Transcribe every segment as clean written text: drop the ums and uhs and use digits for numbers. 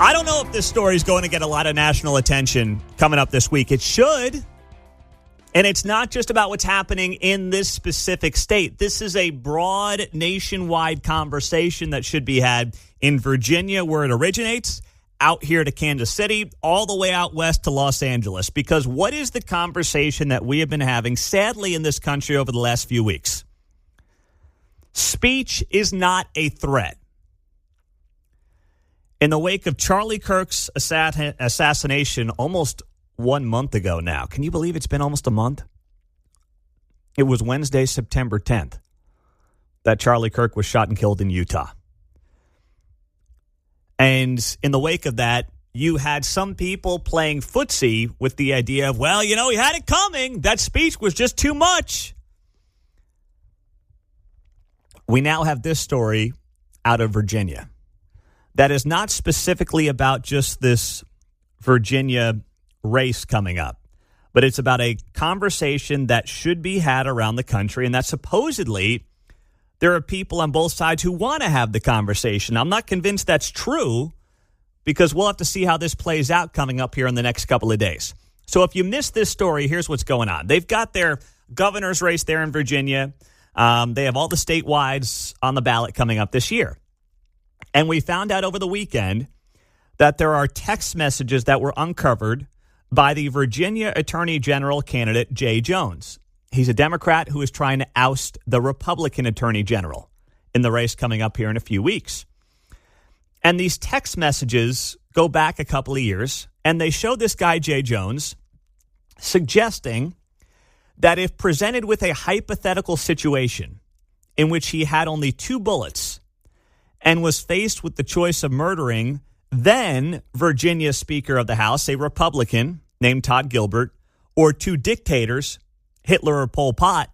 I don't know if this story is going to get a lot of national attention coming up this week. It should. And it's not just about what's happening in this specific state. This is a broad nationwide conversation that should be had in Virginia, where it originates, out here to Kansas City, all the way out west to Los Angeles. Because what is the conversation that we have been having, sadly, in this country over the last few weeks? Speech is not a threat. In the wake of Charlie Kirk's assassination almost 1 month ago now. Can you believe it's been almost a month? It was Wednesday, September 10th, that Charlie Kirk was shot and killed in Utah. And in the wake of that, you had some people playing footsie with the idea of, well, you know, he had it coming. That speech was just too much. We now have this story out of Virginia that is not specifically about just this Virginia race coming up, but it's about a conversation that should be had around the country, and that supposedly there are people on both sides who want to have the conversation. I'm not convinced that's true, because we'll have to see how this plays out coming up here in the next couple of days. So if you missed this story, here's what's going on. They've got their governor's race there in Virginia. They have all the statewides on the ballot coming up this year. And we found out over the weekend that there are text messages that were uncovered by the Virginia Attorney General candidate, Jay Jones. He's a Democrat who is trying to oust the Republican Attorney General in the race coming up here in a few weeks. And these text messages go back a couple of years, and they show this guy, Jay Jones, suggesting that if presented with a hypothetical situation in which he had only 2 bullets and was faced with the choice of murdering then Virginia Speaker of the House, a Republican named Todd Gilbert, or 2 dictators, Hitler or Pol Pot,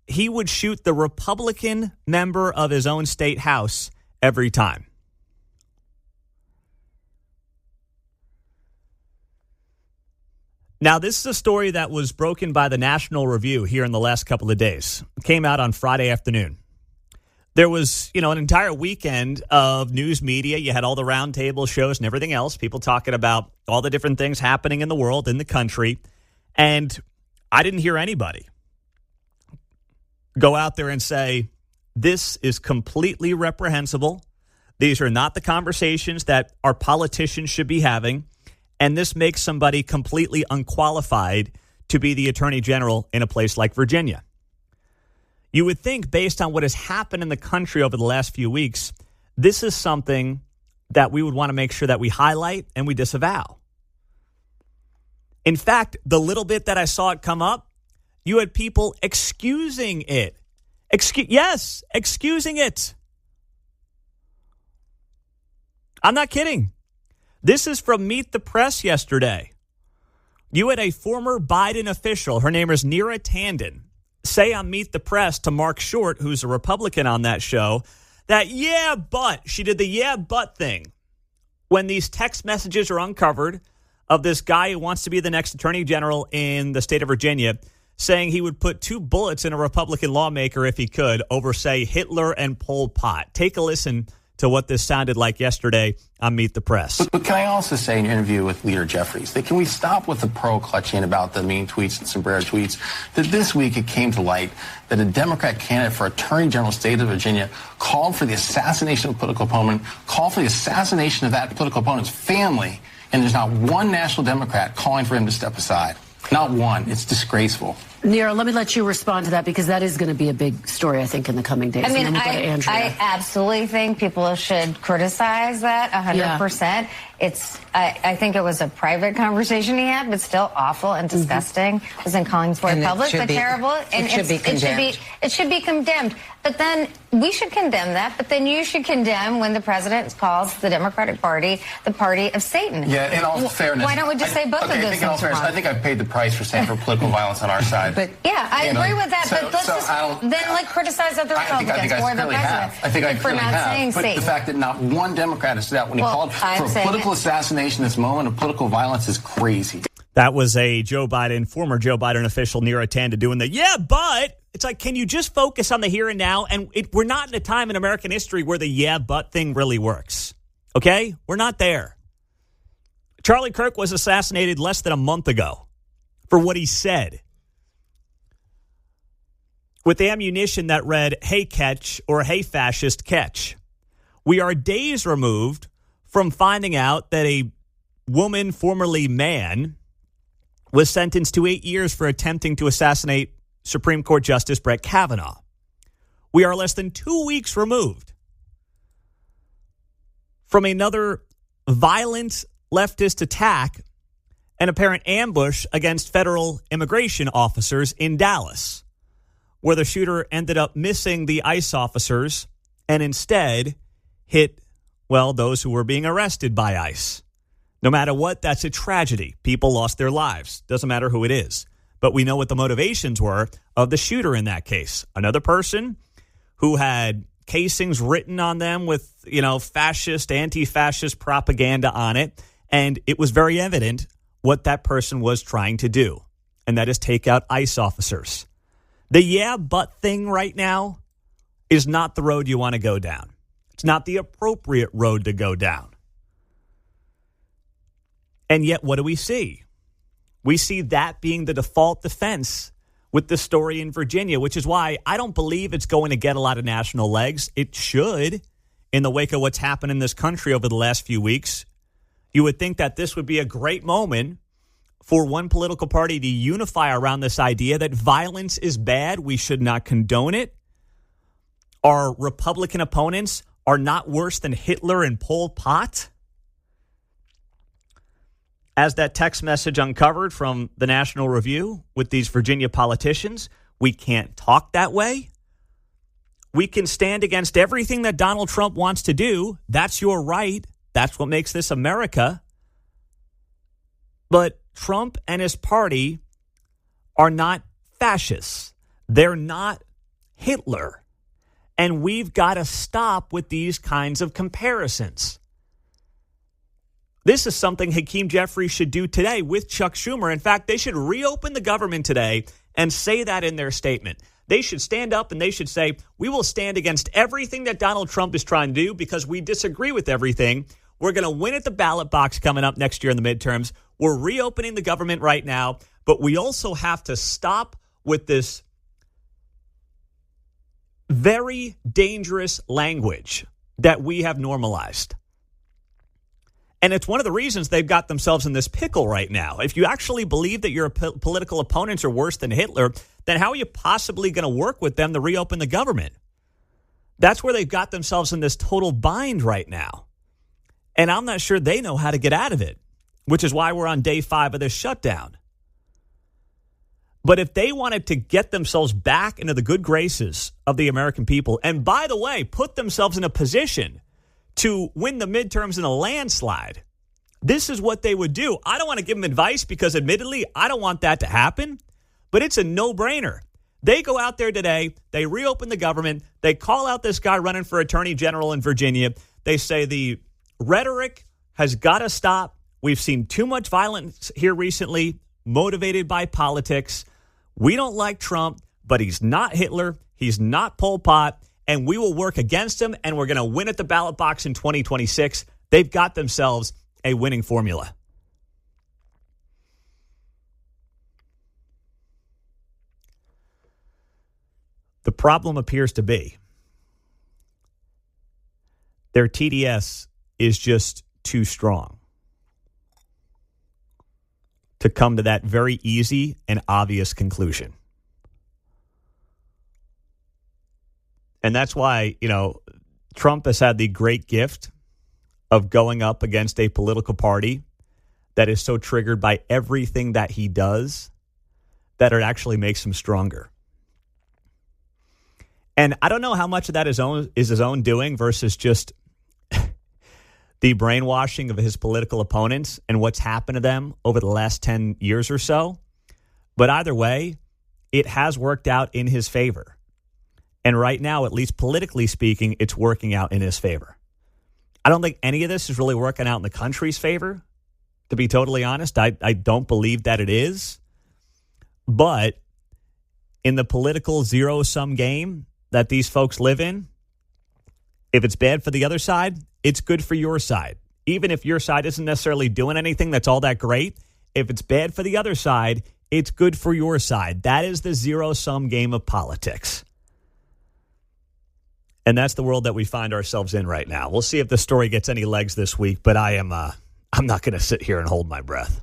he would shoot the Republican member of his own state house every time. Now, this is a story that was broken by the National Review here in the last couple of days. It came out on Friday afternoon. There was, an entire weekend of news media. You had all the roundtable shows and everything else, people talking about all the different things happening in the world, in the country. And I didn't hear anybody go out there and say, this is completely reprehensible. These are not the conversations that our politicians should be having. And this makes somebody completely unqualified to be the Attorney General in a place like Virginia. You would think, based on what has happened in the country over the last few weeks, this is something that we would want to make sure that we highlight and we disavow. In fact, the little bit that I saw it come up, you had people excusing it. Excusing it. I'm not kidding. This is from Meet the Press yesterday. You had a former Biden official, her name is Neera Tanden, say on Meet the Press to Mark Short, who's a Republican on that show, that she did the yeah, but thing. When these text messages are uncovered of this guy who wants to be the next Attorney General in the state of Virginia, saying he would put 2 bullets in a Republican lawmaker if he could over, say, Hitler and Pol Pot. Take a listen to what this sounded like yesterday on Meet the Press. But can I also say in your interview with Leader Jeffries that can we stop with the pro-clutching about the mean tweets and sombrero tweets? That this week it came to light that a Democrat candidate for Attorney General of the state of Virginia called for the assassination of a political opponent, called for the assassination of that political opponent's family, and there's not one national Democrat calling for him to step aside. Not one. It's disgraceful. Neera, let me let you respond to that, because that is going to be a big story, I think, in the coming days. I mean, I absolutely think people should criticize that 100%. Yeah. I think it was a private conversation he had, but still awful and disgusting. It wasn't calling for it public, but terrible. And it should be condemned. But then we should condemn that. But then you should condemn when the president calls the Democratic Party the party of Satan. Yeah, in all fairness. Why don't we just say both of those things? I think I've paid the price for saying for political violence on our side. But yeah, I agree with that. But let's criticize other Republicans or the president for not saying Satan. But the fact that not one Democrat has stood out when he called for a political assassination, this moment of political violence, is crazy. That was a former Joe Biden official, Neera Tanden, doing the but. It's like, can you just focus on the here and now? And we're not in a time in American history where the but thing really works. Okay? We're not there. Charlie Kirk was assassinated less than a month ago for what he said, with ammunition that read, "Hey, catch," or "Hey, fascist, catch." We are days removed from finding out that a woman, formerly man, was sentenced to 8 years for attempting to assassinate Supreme Court Justice Brett Kavanaugh. We are less than 2 weeks removed from another violent leftist attack and apparent ambush against federal immigration officers in Dallas, where the shooter ended up missing the ICE officers and instead hit, well, those who were being arrested by ICE. No matter what, that's a tragedy. People lost their lives. Doesn't matter who it is. But we know what the motivations were of the shooter in that case. Another person who had casings written on them with, fascist, anti-fascist propaganda on it. And it was very evident what that person was trying to do. And that is take out ICE officers. The yeah, but thing right now is not the road you want to go down. It's not the appropriate road to go down. And yet, what do we see? We see that being the default defense with the story in Virginia, which is why I don't believe it's going to get a lot of national legs. It should, in the wake of what's happened in this country over the last few weeks. You would think that this would be a great moment for one political party to unify around this idea that violence is bad. We should not condone it. Our Republican opponents are not worse than Hitler and Pol Pot. As that text message uncovered from the National Review with these Virginia politicians, we can't talk that way. We can stand against everything that Donald Trump wants to do. That's your right. That's what makes this America. But Trump and his party are not fascists. They're not Hitler. And we've got to stop with these kinds of comparisons. This is something Hakeem Jeffries should do today with Chuck Schumer. In fact, they should reopen the government today and say that in their statement. They should stand up and they should say, we will stand against everything that Donald Trump is trying to do because we disagree with everything. We're going to win at the ballot box coming up next year in the midterms. We're reopening the government right now, but we also have to stop with this very dangerous language that we have normalized. And it's one of the reasons they've got themselves in this pickle right now. If you actually believe that your political opponents are worse than Hitler, then how are you possibly going to work with them to reopen the government? That's where they've got themselves in this total bind right now. And I'm not sure they know how to get out of it, which is why we're on day 5 of this shutdown. But if they wanted to get themselves back into the good graces of the American people, and by the way, put themselves in a position to win the midterms in a landslide, this is what they would do. I don't want to give them advice because, admittedly, I don't want that to happen, but it's a no-brainer. They go out there today, they reopen the government, they call out this guy running for attorney general in Virginia. They say the rhetoric has got to stop. We've seen too much violence here recently, motivated by politics. We don't like Trump, but he's not Hitler. He's not Pol Pot. And we will work against him, and we're going to win at the ballot box in 2026. They've got themselves a winning formula. The problem appears to be their TDS is just too strong to come to that very easy and obvious conclusion. And that's why, Trump has had the great gift of going up against a political party that is so triggered by everything that he does that it actually makes him stronger. And I don't know how much of that is his own doing versus just the brainwashing of his political opponents and what's happened to them over the last 10 years or so. But either way, it has worked out in his favor. And right now, at least politically speaking, it's working out in his favor. I don't think any of this is really working out in the country's favor, to be totally honest. I don't believe that it is. But in the political zero-sum game that these folks live in, if it's bad for the other side, it's good for your side. even if your side isn't necessarily doing anything that's all that great, if it's bad for the other side, it's good for your side. That is the zero-sum game of politics. And that's the world that we find ourselves in right now. We'll see if the story gets any legs this week, but I'm not going to sit here and hold my breath.